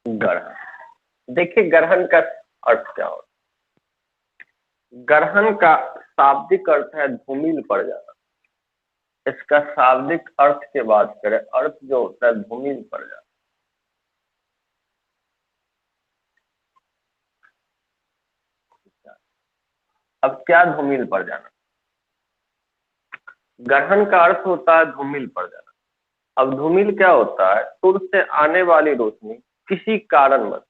ग्रहण। देखिए ग्रहण का अर्थ क्या होता है। ग्रहण का शाब्दिक अर्थ है धूमिल पड़ जाना। इसका शाब्दिक अर्थ की बात करें, अर्थ जो होता है धूमिल पड़ जाना। अब क्या धूमिल पड़ जाना? ग्रहण का अर्थ होता है धूमिल पड़ जाना। अब धूमिल क्या होता है? सूर्य से आने वाली रोशनी किसी कारणवश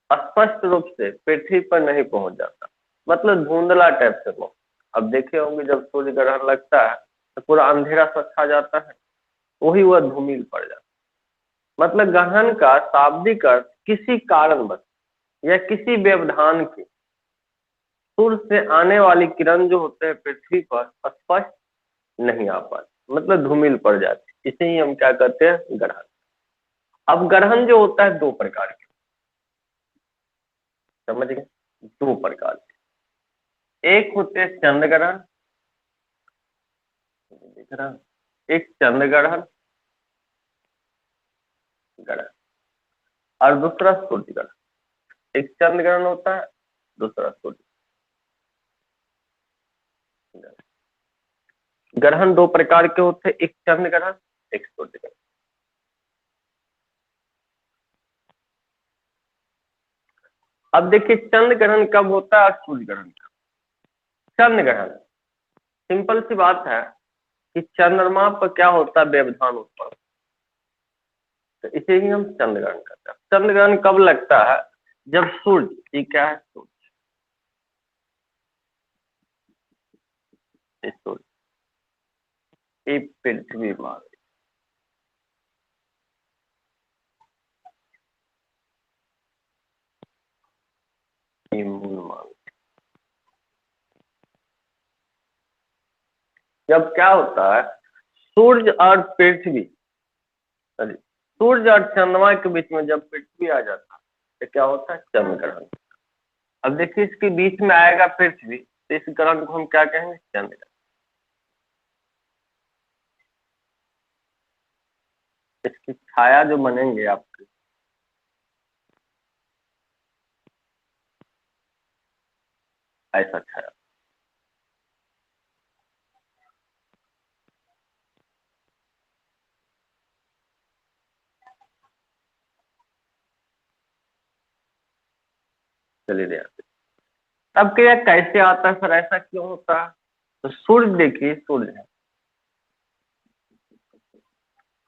स्पष्ट रूप से पृथ्वी पर नहीं पहुंच जाता, मतलब धुंधला टाइप से हो। अब देखे होंगे जब सूर्य ग्रहण लगता है तो पूरा अंधेरा सा छा जाता है, वही वह धूमिल पड़ जाता है। मतलब ग्रहण का शाब्दिक अर्थ किसी कारणवश या किसी व्यवधान के सूर्य से आने वाली किरण जो होते हैं पृथ्वी पर स्पष्ट नहीं आ पाती, मतलब धूमिल पड़ जाती। इसे ही हम क्या कहते हैं? ग्रहण। अब ग्रहण जो होता है दो प्रकार के, समझ गए? दो प्रकार के। एक होते हैं चंद्र ग्रहण, दिख रहा, एक चंद्र ग्रहण ग्रहण और दूसरा सूर्य ग्रहण। एक चंद्र ग्रहण होता है, दूसरा सूर्य ग्रहण। ग्रहण दो प्रकार के होते हैं, एक चंद्र ग्रहण, एक सूर्य ग्रहण। अब देखिए चंद्र ग्रहण कब होता है और सूर्य ग्रहण कब? चंद्र ग्रहण, सिंपल सी बात है कि चंद्रमा पर क्या होता है? व्यवधान उत्पन्न, तो इसे ही हम चंद्र ग्रहण कहते हैं। चंद्र ग्रहण कब लगता है? जब सूर्य, ये क्या है? सूर्य, ये सूर्य, ये पृथ्वी मान, ये मून मान। जब क्या होता है? सूर्य और पृथ्वी, सॉरी, सूर्य और चंद्रमा के बीच में जब पृथ्वी आ जाता है तो क्या होता है? चंद्र ग्रहण। अब देखिए इसके बीच में आएगा पृथ्वी, तो इस ग्रहण को हम क्या कहेंगे? चंद्र ग्रहण। इसकी छाया जो बनेंगे आपकी, ऐसा छाया। चलिए ध्यान से। अब क्या कैसे आता है सर, ऐसा क्यों होता है? तो सूर्य, देखिए सूर्य है,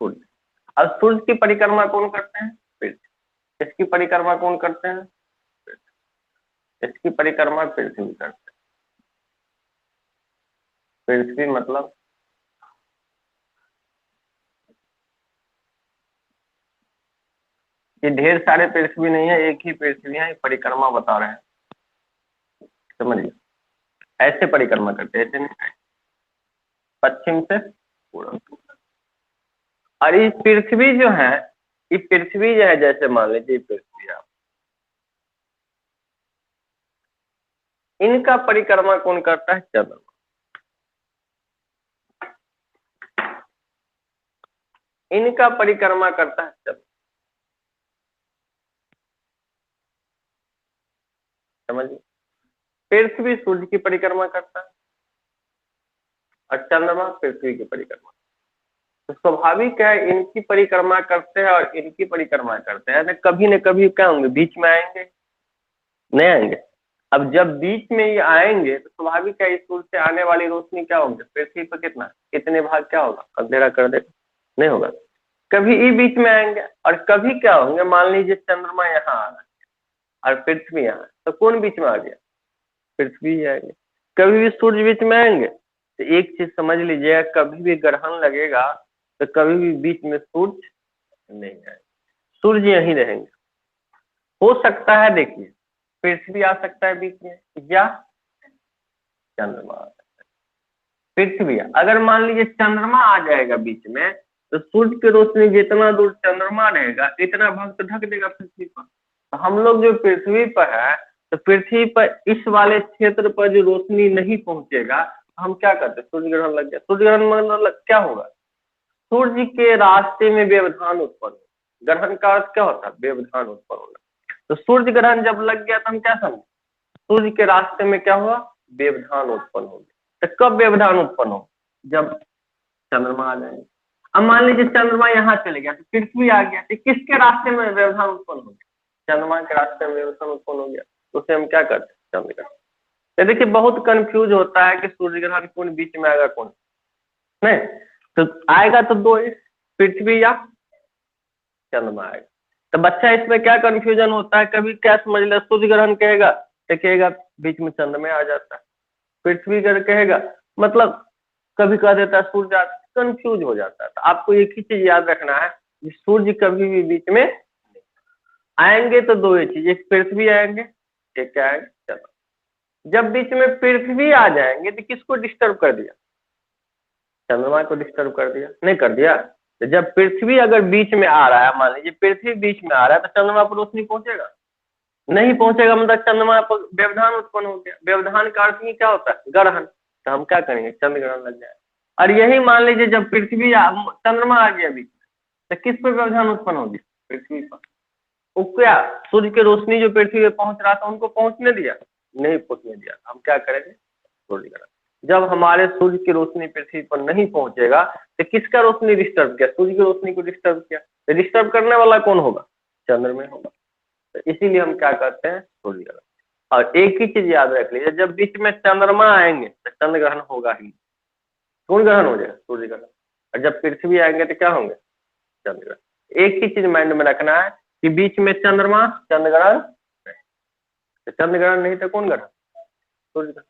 सूर्य। अब सूर्य की परिक्रमा कौन करते हैं? पृथ्वी। इसकी परिक्रमा कौन करते हैं? इसकी परिक्रमा पृथ्वी करते हैं। पृथ्वी मतलब ये ढेर सारे पृथ्वी नहीं है, एक ही पृथ्वी है, परिक्रमा बता रहे हैं, समझिए। ऐसे परिक्रमा करते हैं, ऐसे नहीं, पश्चिम से पूर्व। और ये पृथ्वी जो है, ये पृथ्वी जो है, जैसे मान लीजिए पृथ्वी है, इनका परिक्रमा कौन करता है? चंद्रमा। इनका परिक्रमा करता है चंद्रमा, समझिए। पृथ्वी सूर्य की परिक्रमा करता है और चंद्रमा पृथ्वी की परिक्रमा। तो स्वाभाविक है इनकी परिक्रमा करते हैं और इनकी परिक्रमा करते हैं, कभी न कभी क्या होंगे? बीच में आएंगे, नहीं आएंगे? अब जब बीच में ये आएंगे तो स्वाभाविक है इस सूर्य से आने वाली रोशनी क्या होगी? पृथ्वी पर कितना, कितने भाग क्या होगा? अंधेरा कर देगा, नहीं होगा? कभी ये बीच में आएंगे और कभी क्या होंगे? मान लीजिए चंद्रमा यहाँ आ रहा है और पृथ्वी यहाँ है, तो कौन बीच में आ गया? पृथ्वी ही आएंगे। कभी भी सूर्य बीच में आएंगे, तो एक चीज समझ लीजिएगा, कभी भी ग्रहण लगेगा तो कभी भी बीच में सूर्य नहीं आएगा, सूर्य यहीं रहेंगे। हो सकता है देखिए पृथ्वी आ सकता है बीच में या चंद्रमा आ सकता है। पृथ्वी, अगर मान लीजिए चंद्रमा आ जाएगा बीच में, तो सूर्य की रोशनी जितना दूर चंद्रमा रहेगा इतना भाग तो ढक देगा पृथ्वी पर। तो हम लोग जो पृथ्वी पर है, तो पृथ्वी पर इस वाले क्षेत्र पर जो रोशनी नहीं पहुंचेगा, हम क्या करते? सूर्य ग्रहण लग गया। सूर्य ग्रहण मतलब क्या होगा? सूर्य के रास्ते में व्यवधान उत्पन्न, ग्रहण का अर्थ क्या होता है? व्यवधान उत्पन्न होना। तो सूर्य ग्रहण जब लग गया तो हम क्या समझे? सूर्य के रास्ते में क्या हुआ? व्यवधान उत्पन्न हो गया। तो कब व्यवधान उत्पन्न हो? जब चंद्रमा आ जाएंगे। अब मान लीजिए चंद्रमा यहाँ चले गया तो पृथ्वी आ गया, तो किसके रास्ते में व्यवधान उत्पन्न हो गया? चंद्रमा के रास्ते में व्यवधान उत्पन्न हो गया, तो उसे हम क्या करते हैं? चंद्र ग्रहण। तो देखिए बहुत कंफ्यूज होता है कि सूर्य ग्रहण कौन बीच में आएगा कौन नहीं। तो आएगा तो दो, पृथ्वी या चंद्रमा आएगा। तो बच्चा इसमें क्या कंफ्यूजन होता है, कभी क्या समझ ले, सूर्य ग्रहण कहेगा तो कहेगा बीच में चंद्रमा आ जाता है, पृथ्वी ग्रहण कहेगा मतलब कभी कह देता है सूर्य, कंफ्यूज हो जाता है। तो आपको एक ही चीज याद रखना है कि सूर्य कभी भी बीच में आएंगे तो दो ही चीज, एक पृथ्वी आएंगे, एक क्या आएंगे? चंद्रमा। जब बीच में पृथ्वी आ जाएंगे तो किसको डिस्टर्ब कर दिया? चंद्रमा को डिस्टर्ब कर दिया, नहीं कर दिया? तो जब पृथ्वी अगर बीच में आ रहा है, मान लीजिए पृथ्वी बीच में आ रहा है, तो चंद्रमा पर रोशनी पहुंचेगा? नहीं पहुंचेगा, मतलब चंद्रमा पर व्यवधान उत्पन्न हो गया। व्यवधान का अर्थ ही क्या होता है? ग्रहण। तो हम क्या करेंगे? चंद्र ग्रहण लग जाए। और यही मान लीजिए जब पृथ्वी चंद्रमा आ गया बीच में, तो किस पर व्यवधान उत्पन्न हो गया? पृथ्वी पर। वो क्या सूर्य की रोशनी जो पृथ्वी पे पहुंच रहा था उनको पहुंचने दिया? नहीं पहुंचने दिया। हम क्या करेंगे? सूर्य ग्रहण। जब हमारे सूर्य की रोशनी पृथ्वी पर नहीं पहुंचेगा तो किसका रोशनी डिस्टर्ब किया? सूर्य की रोशनी को डिस्टर्ब किया। तो डिस्टर्ब करने वाला कौन होगा? चंद्र में होगा। तो इसीलिए हम क्या करते हैं? सूर्य ग्रहण। और एक ही चीज याद रख लीजिए, जब बीच में चंद्रमा आएंगे तो चंद्र ग्रहण होगा ही, कौन ग्रहण हो जाएगा? सूर्य ग्रहण। और जब पृथ्वी आएंगे तो क्या होंगे? चंद्र ग्रहण। एक ही चीज माइंड में रखना है कि बीच में चंद्रमा, चंद्र ग्रहण। तो चंद्र ग्रहण नहीं तो कौन ग्रहण? सूर्य ग्रहण।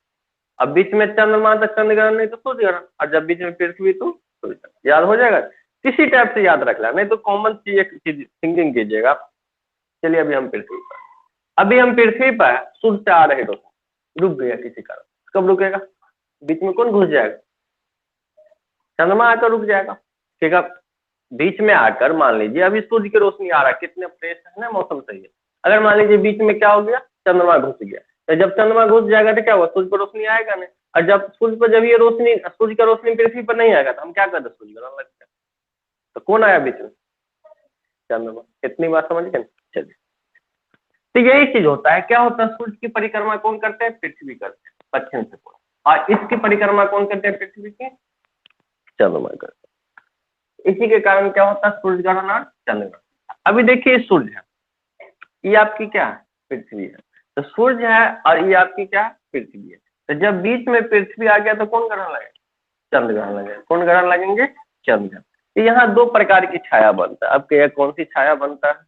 अब बीच में चंद्रमा तो चंद्र ग्रहण नहीं तो सूर्य ग्रहण, और जब बीच में पृथ्वी तो सूर्य ग्रहण। याद हो जाएगा? किसी टाइप से याद रख लेना, नहीं तो कॉमन चीज एक चीज थिंकिंग कीजिएगा। चलिए अभी हम पृथ्वी पर, अभी हम पृथ्वी पर सूर्य से आ रहे रोशनी रुक गया किसी कारण, कब रुकेगा? बीच में कौन घुस जाएगा? चंद्रमा आकर रुक जाएगा। ठीक है, बीच में आकर मान लीजिए अभी सूर्य की रोशनी आ रहा है, कितने फ्रेश है ना, मौसम सही है। अगर मान लीजिए बीच में क्या हो गया? चंद्रमा घुस गया। तो जब चंद्रमा घुस जाएगा तो क्या हुआ? सूर्य पर रोशनी आएगा नहीं। और जब सूर्य पर, जब ये रोशनी, सूर्य का रोशनी पृथ्वी पर नहीं आएगा तो हम क्या करते? सूर्य ग्रहण लगता है। तो कौन आया बीच में? चंद्रमा। इतनी बात समझ गए? चलिए, तो यही चीज होता है। क्या होता है? सूर्य की परिक्रमा कौन करते हैं? पृथ्वी करते हैं, पश्चिम से पूर्व। और इसकी परिक्रमा कौन करते हैं? पृथ्वी की? चंद्रमा करते हैं। इसी के कारण क्या होता है? सूर्य ग्रहण और चंद्र ग्रहण। अभी देखिए सूर्य है, ये आपकी क्या है? पृथ्वी है। तो सूर्य है और ये आपकी क्या है? पृथ्वी है। तो जब बीच में पृथ्वी आ गया तो कौन ग्रहण लगेगा? चंद्र ग्रहण लगेगा। कौन ग्रहण लगेंगे? चंद्र ग्रहण। तो यहाँ दो प्रकार की छाया बनता है। अब क्या कौन सी छाया बनता है?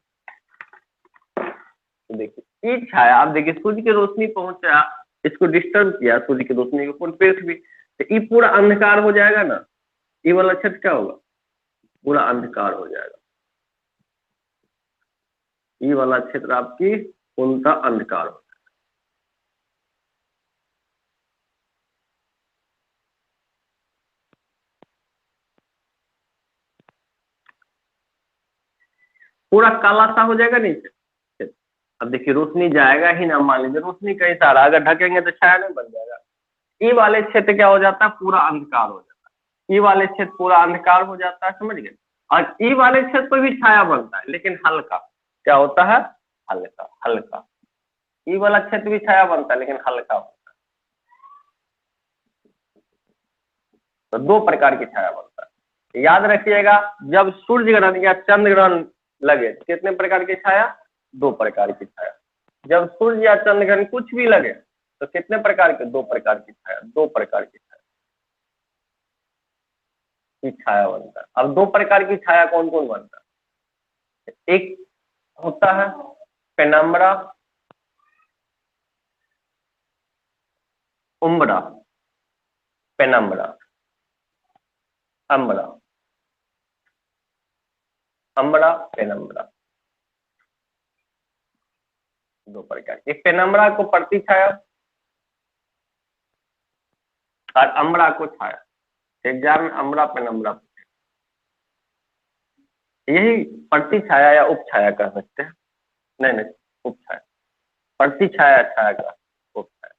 तो देखिए ये छाया, आप देखिए सूर्य की रोशनी पहुंचा, इसको डिस्टर्ब किया सूर्य की रोशनी को, कौन? पृथ्वी। तो ये पूरा अंधकार हो जाएगा ना, ये वाला क्षेत्र क्या होगा? पूरा अंधकार हो जाएगा। ये वाला क्षेत्र आपकी पूर्णतः अंधकार हो, पूरा काला सा हो जाएगा नीचे। अब देखिए रोशनी जाएगा ही ना, मान लीजिए रोशनी कहीं से आ रहा है, अगर ढकेंगे तो छाया नहीं बन जाएगा। ई वाले क्षेत्र क्या हो जाता है? पूरा अंधकार हो जाता है। ई वाले क्षेत्र पूरा अंधकार हो जाता है, समझ गए? और ई वाले क्षेत्र पर भी छाया बनता है, लेकिन हल्का। क्या होता है? हल्का हल्का। ई वाला क्षेत्र भी छाया बनता है लेकिन हल्का होता है। तो दो प्रकार की छाया बनता है, याद रखिएगा। जब सूर्य ग्रहण या चंद्र ग्रहण लगे, कितने प्रकार की छाया? दो प्रकार की छाया। जब सूर्य या चंद्र ग्रहण कुछ भी लगे तो कितने प्रकार के? दो प्रकार की छाया। दो प्रकार की छाया की छाया बनता है। अब दो प्रकार की छाया कौन कौन बनता है? एक होता है पेनम्बरा, उम्बरा, पेनम्बरा, अम्बरा, अम्बरा, पेनम्बरा। दो प्रकार। एक पेनम्बरा को प्रति छाया और अम्बरा को छाया। एग्जाम में अम्बरा पेनम्बरा, यही प्रति छाया या उप छाया कह सकते हैं। नहीं नहीं, उप छाया। प्रति छाया छाया का उप छाया।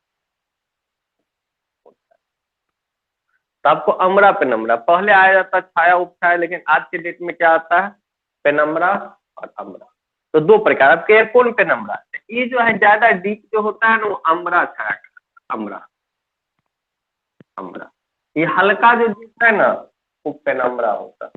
तो आपको अम्बरा पेनम्बरा पहले आया जाता छाया उप छाया, लेकिन आज के डेट में क्या आता है? पेनम्बरा और अम्रा। तो दो प्रकार। अब क्या कौन पेनम्बरा, ये जो है ज्यादा डीप जो होता है ना वो अम्रा छाया कहलाता है, अम्रा अम्रा। ये हल्का जो डीप है ना वो पेनम्बरा होता है।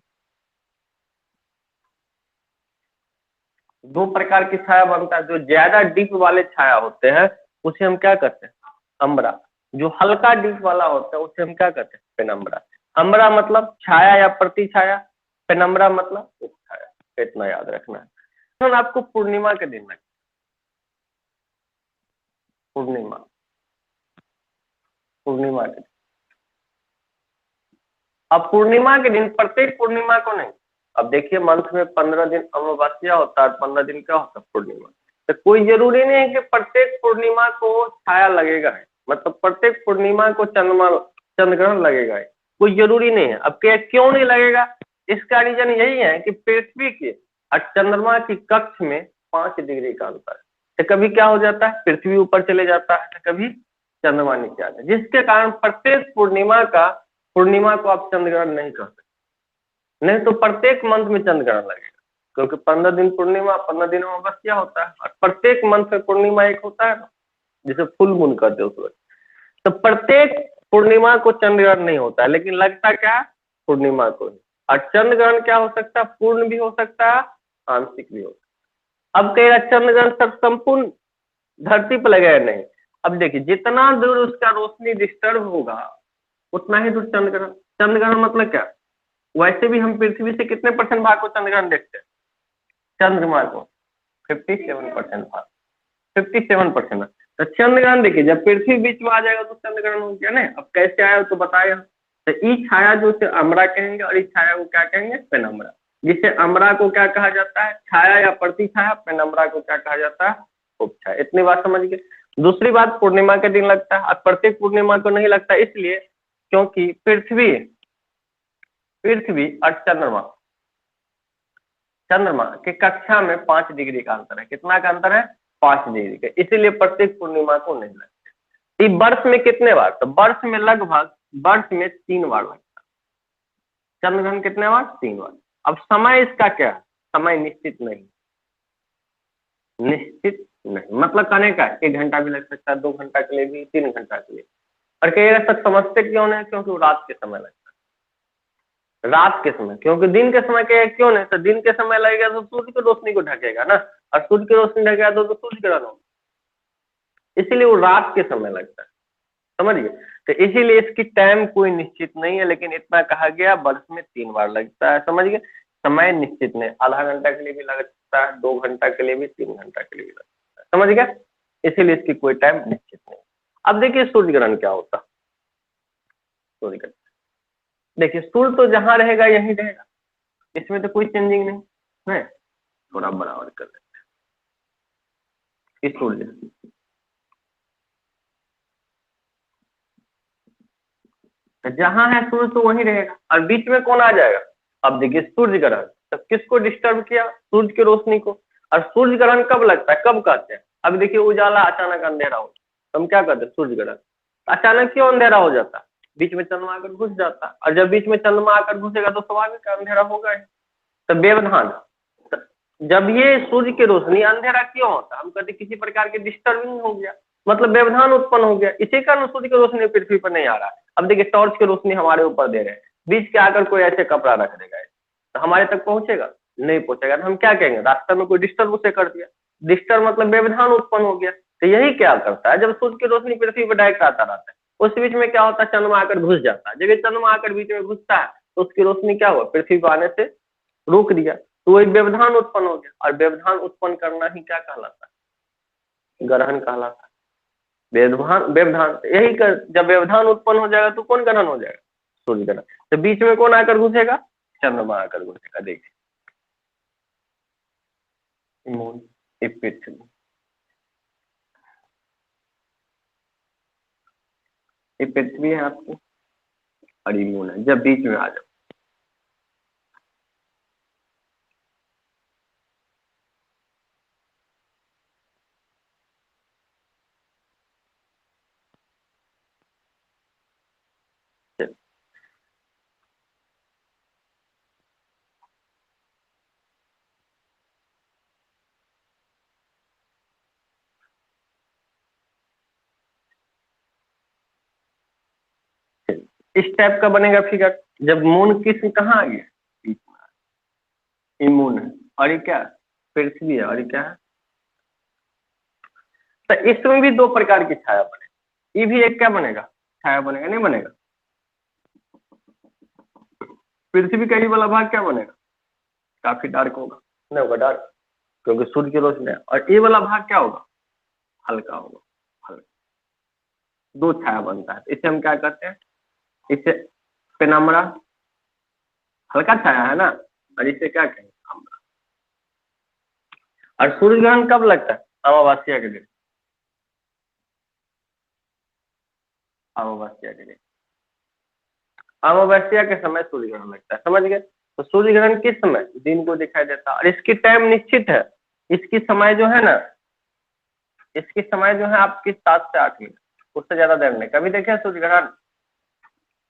दो प्रकार की छाया बनता है, जो ज्यादा डीप वाले छाया होते हैं उसे हम क्या कहते हैं, अम्बरा। जो हल्का डीप वाला होता है उसे हम क्या कहते हैं, पेनम्बरा। अम्बरा मतलब छाया या प्रति छाया, पेनम्बरा मतलब छाया। इतना याद रखना है। तो आपको पूर्णिमा के दिन लगता है, पूर्णिमा, पूर्णिमा के दिन। अब पूर्णिमा के दिन प्रत्येक पूर्णिमा को नहीं, अब देखिए मंथ में 15 दिन अमावस्या होता है, 15 दिन क्या होता है, पूर्णिमा। तो कोई जरूरी नहीं है कि प्रत्येक पूर्णिमा को छाया लगेगा है, मतलब प्रत्येक पूर्णिमा को चंद्रमा चंद्र ग्रहण लगेगा है, कोई जरूरी नहीं है। अब क्या क्यों नहीं लगेगा, इसका रीजन यही है कि पृथ्वी के और चंद्रमा की कक्ष में 5 डिग्री का अंतर है। तो कभी क्या हो जाता है, पृथ्वी ऊपर चले जाता है, तो कभी चंद्रमा नीचे आता है, जिसके कारण प्रत्येक पूर्णिमा को आप चंद्र ग्रहण नहीं कर सकते। नहीं तो प्रत्येक मंथ में चंद्र ग्रहण लगेगा, क्योंकि 15 दिन पूर्णिमा, 15 दिन अमावस्या होता है, और प्रत्येक मंथ में पूर्णिमा एक होता है ना, जिसे फुल मून कहते हैं उस वक्त। तो प्रत्येक पूर्णिमा को चंद्र ग्रहण नहीं होता है, लेकिन लगता क्या है, पूर्णिमा को ही। और चंद्र ग्रहण क्या हो सकता है, पूर्ण भी हो सकता है, आंशिक भी हो सकता है। अब कहेगा चंद्र ग्रहण सब संपूर्ण धरती पर लगेगा, नहीं। अब देखिए जितना दूर उसका रोशनी डिस्टर्ब होगा उतना ही दूर चंद्र ग्रहण। चंद्र ग्रहण मतलब क्या, वैसे भी हम पृथ्वी से कितने परसेंट भाग को चंद्र ग्रहण देखते हैं, चंद्रमा को 57% भाग, 57%। तो चंद्र ग्रहण देखिए जब पृथ्वी बीच में आ जाएगा तो चंद्र ग्रहण हो गया ना। अब कैसे आया तो बताया। तो ई छाया जो उसे अमरा कहेंगे, और इस छाया को क्या कहेंगे, पेनम्बरा। जिसे अमरा को क्या कहा जाता है, छाया या प्रति छाया। पेनम्बरा को क्या कहा जाता है, उपछाया। इतनी बात समझ गए। दूसरी बात, पूर्णिमा के दिन लगता है, और प्रत्येक पूर्णिमा को नहीं लगता, इसलिए क्योंकि पृथ्वी और चंद्रमा चंद्रमा के कक्षा में 5 डिग्री का अंतर है। कितना का अंतर है, 5 डिग्री का, इसीलिए प्रत्येक पूर्णिमा को नहीं लगता। ये वर्ष में कितने बार, तो वर्ष में लगभग वर्ष में 3 बार लगता है चंद्र ग्रहण। कितने बार, 3 बार। अब समय इसका क्या है, समय निश्चित नहीं, निश्चित नहीं, मतलब कहने का 1 घंटा भी लग सकता है, 2 घंटा के लिए भी, 3 घंटा के लिए। और कहिएगा सर समझते क्यों नहीं, क्योंकि वो रात के समय लगता है, रात के समय। क्योंकि दिन के समय क्या क्यों नहीं, तो दिन के समय लगेगा तो सूर्य की रोशनी को ढकेगा ना, और सूर्य की रोशनी ढकेगा तो सूर्य ग्रहण होगा, इसीलिए वो रात के समय लगता है। समझिए। तो इसीलिए इसकी टाइम कोई निश्चित नहीं है, लेकिन इतना कहा गया वर्ष में 3 बार लगता है। समझ गए, समय निश्चित नहीं, आधा घंटा के लिए भी लग सकता है, 2 घंटा के लिए भी, 3 घंटा के लिए भी लग सकता है। समझ गए, इसीलिए इसकी कोई टाइम निश्चित नहीं। अब देखिए सूर्य ग्रहण क्या होता है। सूर्य ग्रहण देखिए, सूर्य तो जहां रहेगा यहीं रहेगा, इसमें तो कोई चेंजिंग नहीं है। थोड़ा बराबर कर देते हैं। सूर्य जहां है सूर्य तो वहीं रहेगा, और बीच में कौन आ जाएगा। अब देखिए सूर्य ग्रहण, तो किसको डिस्टर्ब किया, सूर्य की रोशनी को। और सूर्य ग्रहण कब लगता है, कब कहते हैं, अब देखिए उजाला अचानक अंधेरा हो, तो हम क्या कहते हैं, सूर्य ग्रहण। अचानक क्यों अंधेरा हो जाता है, बीच में चंद्रमा आकर घुस जाता है, और जब बीच में चंद्रमा आकर घुसेगा तो स्वाभाविक अंधेरा होगा ही। तो व्यवधान, जब ये सूर्य की रोशनी, अंधेरा क्यों होता है, हम कहते किसी प्रकार की डिस्टर्बिंग हो गया, मतलब व्यवधान उत्पन्न हो गया, इसी कारण सूर्य की रोशनी पृथ्वी पर नहीं आ रहा है। अब देखिए टॉर्च की रोशनी हमारे ऊपर दे रहे हैं, बीच के आकर कोई ऐसे कपड़ा रख देगा तो हमारे तक पहुंचेगा, नहीं पहुंचेगा। तो हम क्या कहेंगे, रास्ते में कोई डिस्टर्ब उसे कर दिया, डिस्टर्ब मतलब व्यवधान उत्पन्न हो गया। तो यही क्या करता है, जब सूर्य की रोशनी पृथ्वी पर डायरेक्ट आता रहता है, उस बीच में क्या होता है, चंद्रमा आकर घुस जाता है। जब ये चंद्रमा आकर बीच में घुसता है तो उसकी रोशनी क्या हुआ, पृथ्वी पर आने से रोक दिया, तो एक व्यवधान उत्पन्न हो गया। और व्यवधान उत्पन्न करना ही क्या कहलाता है, ग्रहण कहलाता है। व्यवधान व्यवधान यही कर, जब व्यवधान उत्पन्न हो जाएगा तो कौन ग्रहण हो जाएगा, सूर्य ग्रहण। तो बीच में कौन आकर घुसेगा, चंद्रमा आकर घुसेगा। देखिए मून, पृथ्वी, ये पृथ्वी है आपकी, और ये मून है, जब बीच में आ जाओ। इस टाइप का बनेगा फिगर। जब मून किस कहाँ आ गया, बीच में, ये मून है और ये क्या है, पृथ्वी है, और ये क्या है। तो इसमें भी दो प्रकार की छाया बनेगी, ये भी एक क्या बनेगा, छाया बनेगा, नहीं बनेगा। पृथ्वी का ये वाला भाग क्या बनेगा, काफी डार्क होगा, नहीं होगा डार्क, क्योंकि सूर्य की रोशनी है। और ये वाला भाग क्या होगा, हल्का होगा, हल्का। दो छाया बनता है, इसे हम क्या कहते हैं, इसे पेनम्बरा, हल्का छाया है ना, और इसे क्या कहेंगे, अम्बरा। और सूर्य ग्रहण कब लगता है, अमावस्या के दिन, अमावस्या के दिन, अमावस्या के समय सूर्य ग्रहण लगता है, समझ गए। तो सूर्य ग्रहण किस समय, दिन को दिखाई देता है, और इसकी टाइम निश्चित है, इसकी समय जो है ना, इसकी समय जो है आपकी 7 से 8 मिनट, उससे ज्यादा देर नहीं। कभी देखे सूर्य ग्रहण,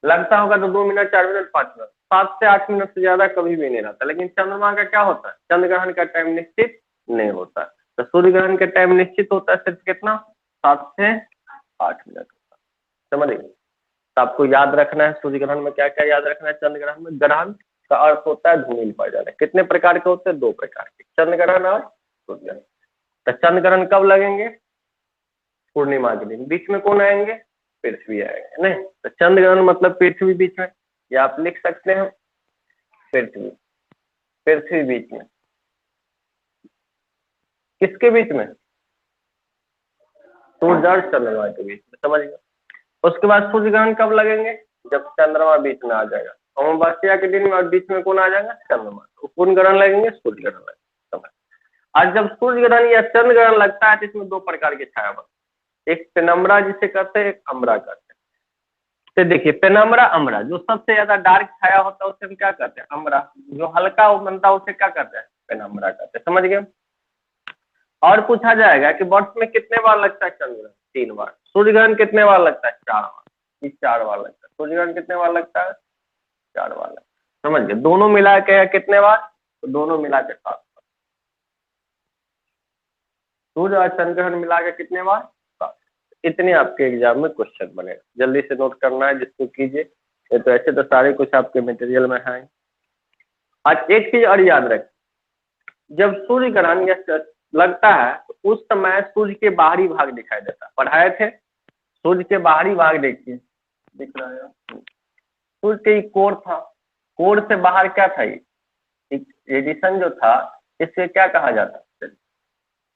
लगता होगा तो 2 मिनट, 4 मिनट, 5 मिनट, 7 से 8 मिनट से ज्यादा कभी भी नहीं रहता। लेकिन चंद्रमा का क्या होता है, चंद्र ग्रहण का टाइम निश्चित नहीं होता। तो सूर्य ग्रहण का टाइम निश्चित होता है सिर्फ कितना, 7 से 8 मिनट होता है, समझ गए। तो आपको याद रखना है सूर्य ग्रहण में क्या क्या याद रखना है। चंद्र ग्रहण में, ग्रहण का अर्थ होता है धूमिल पड़ जाना। कितने प्रकार के होते हैं, 2 प्रकार के, चंद्र ग्रहण और सूर्य ग्रहण। तो चंद्र ग्रहण कब लगेंगे, पूर्णिमा के दिन। बीच में कौन आएंगे, पृथ्वी आएंगे, नहीं। तो चंद्र ग्रहण मतलब पृथ्वी बीच में, या आप लिख सकते हैं पृथ्वी, पृथ्वी बीच में, किसके बीच में, सूर्य और चंद्रमा के बीच में, समझ गए। उसके बाद सूर्य ग्रहण कब लगेंगे, जब चंद्रमा बीच में आ जाएगा, अमावस्या के दिन में, और बीच में कौन आ जाएगा, चंद्रमा। तो कौन ग्रहण लगेंगे, सूर्य ग्रहण लगेगा, समझ। आज जब सूर्य ग्रहण या चंद्र ग्रहण लगता है तो इसमें 2 प्रकार की छाया बनती है, एक पेनम्बरा जिसे कहते हैं, एक अम्बरा कहते हैं। तो देखिए पेनम्बरा, अम्बरा, जो सबसे ज्यादा डार्क छाया होता है उसे हम क्या कहते हैं, अम्बरा। जो हल्का बनता है उसे क्या कहते हैं, पेनम्बरा कहते हैं, समझ गए। और पूछा जाएगा कि वर्ष में कितने बार लगता है चंद्र ग्रहण, 3 बार। सूर्य ग्रहण कितने बार लगता है, 4 बार। 4 बार लगता है सूर्य ग्रहण, कितने बार लगता है, 4 बार लगता है, समझ गए। दोनों मिला के कितने बार, तो दोनों मिला के 7 बार। सूर्य और चंद्र ग्रहण मिला के कितने बार, 7। इतने आपके एग्जाम में क्वेश्चन बनेगा, जल्दी से नोट करना है जिसको कीजिए। ये तो ऐसे तो सारे कुछ आपके मटेरियल में है। आज एक चीज और याद रखें, जब सूर्य ग्रहण या लगता है तो उस समय सूर्य के बाहरी भाग दिखाई देता है। पढ़ाए थे, सूर्य के बाहरी भाग देखिए, दिख रहा है, सूर्य के कोर था, कोर से बाहर क्या था, ये रेडिएशन जो था, इससे क्या कहा जाता है,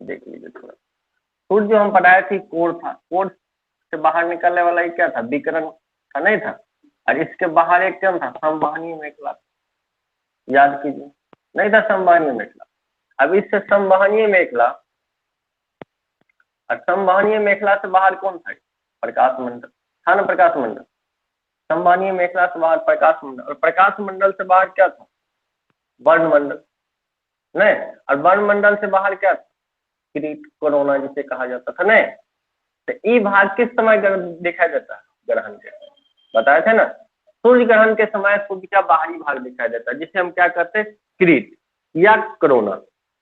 देख लीजिए थोड़ा। सूर्य जो हम पढ़ाए थे कोर था, कोर से बाहर निकलने वाला ये क्या था, विकिरण था, नहीं था। और इसके बाहर एक क्या था, संवहनीय मेखला, याद कीजिए, नहीं था संवहनीय मेखला। अब इससे संवहनीय मेखला, और संवहनीय मेखला से बाहर कौन था, प्रकाश मंडल था ना, प्रकाश मंडल। संवहनीय मेखला से बाहर प्रकाश मंडल, और प्रकाश मंडल से बाहर क्या था, वर्णमंडल, नहीं। और वर्णमंडल से बाहर क्या था, किरीट, कोरोना जिसे कहा जाता था, नहीं। तो ये भाग किस समय दिखाई देता है, ग्रहण के, बताए थे ना, सूर्य ग्रहण के समय सूर्य का बाहरी भाग दिखाई देता है, जिसे हम क्या कहते हैं, किरीट या कोरोना,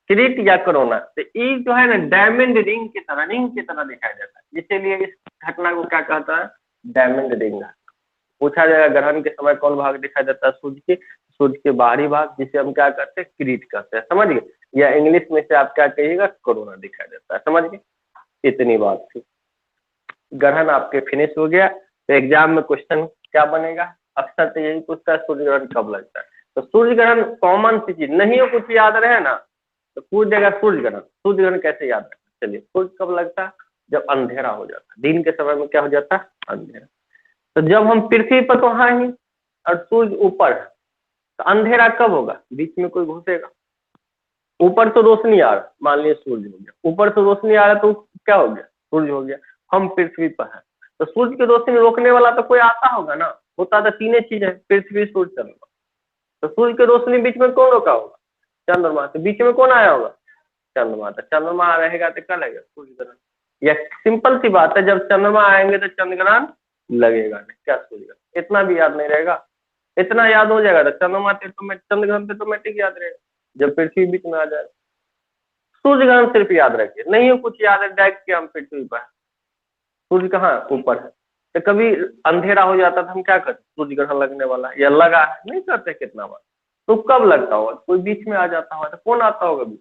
किरीट या कोरोना। तो ये जो है ना डायमंड रिंग की तरह, रिंग की तरह दिखाई देता है, इसीलिए इस घटना को क्या कहता है, डायमंड रिंग। पूछा जाएगा ग्रहण के समय कौन भाग दिखाई देता है, सूर्य के बाहरी भाग, जिसे हम क्या कहते हैं, किरीट कहते हैं, समझ गए। या इंग्लिश में से आप क्या कहिएगा, कोरोना दिखाई देता है, समझ गए। इतनी बात थी, ग्रहण आपके फिनिश हो गया। तो एग्जाम में क्वेश्चन क्या बनेगा, अक्सर तो यही पूछता है, सूर्य ग्रहण कब लगता है। तो सूर्य ग्रहण कॉमन सी चीज नहीं हो, कुछ याद रहे ना तो पूछ देगा सूर्य ग्रहण। सूर्य ग्रहण कैसे याद रखना, चलिए, सूर्य कब लगता है, जब अंधेरा हो जाता है, दिन के समय में क्या हो जाता है, अंधेरा। तो जब हम पृथ्वी पर तो हाँ ही, और सूर्य ऊपर है, तो अंधेरा कब होगा, बीच में कोई घुसेगा। ऊपर तो रोशनी आ रहा, मान लीजिए सूर्य हो गया, ऊपर से रोशनी आ रहा तो क्या हो गया, सूर्य हो गया। हम पृथ्वी पर है, तो सूर्य की रोशनी रोकने वाला तो कोई आता होगा ना, होता तो 3 चीज है, पृथ्वी, सूर्य, चंद्रमा। तो सूर्य की रोशनी बीच में कौन रोका होगा, चंद्रमा। तो बीच में कौन आया होगा, चंद्रमा। तो चंद्रमा रहेगा तो क्या लगेगा, सूर्य ग्रहण। यह सिंपल सी बात है, जब चंद्रमा आएंगे तो चंद्र ग्रहण लगेगा नहीं, क्या सूर्य ग्रहण। इतना भी याद नहीं रहेगा, इतना याद हो जाएगा तो चंद्रमा चंद्र ग्रहण पे ऑटोमेटिक याद रहेगा, जब पृथ्वी बीच में आ जाए। सूर्य ग्रहण सिर्फ याद रखिए, नहीं हो कुछ याद है, डायरेक्ट के हम पृथ्वी पर, सूर्य कहाँ ऊपर है, तो कभी अंधेरा हो जाता था, हम क्या करते, सूर्य ग्रहण लगने वाला है या लगा है, नहीं करते कितना बार। तो कब लगता होगा, कोई बीच में आ जाता होगा, तो कौन आता होगा बीच?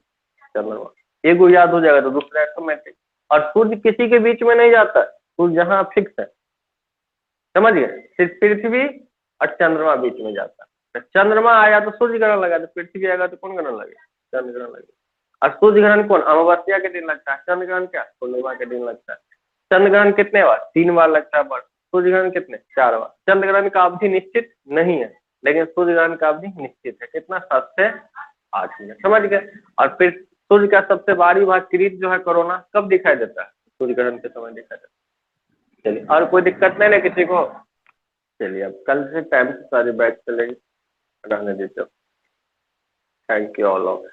चंद्रमा। एगो याद हो जाएगा तो दूसरा ऑटोमेटिक। और सूर्य किसी के बीच में नहीं जाता है, सूर्य जहाँ फिक्स है, समझ गए, सिर्फ पृथ्वी और चंद्रमा बीच में जाता है। तो चंद्रमा आया तो सूर्य ग्रहण लगा, तो पृथ्वी आएगा तो कौन ग्रहण लगेगा? चंद्र ग्रहण लगेगा। और सूर्य ग्रहण कौन, अमावस्या के दिन लगता है, चंद्र ग्रहण क्या, पूर्णिमा के दिन लगता है। चंद्र ग्रहण कितने बार, 3 बार लगता है, बस। सूर्य ग्रहण कितने, 4 बार। चंद्र ग्रहण का अवधि निश्चित नहीं है, लेकिन सूर्य ग्रहण का अवधि निश्चित है, कितना, 7 से 8 मिनट, समझ गए। और फिर सूर्य का सबसे बाहरी भाग किरीट जो है, कोरोना, कब दिखाई देता है? सूर्य ग्रहण के समय दिखाई देता है। चलिए, और कोई दिक्कत नहीं ना किसी को? चलिए, अब कल से टाइम से सारी बैच चलेगी, रहने दीजिए। Thank you all of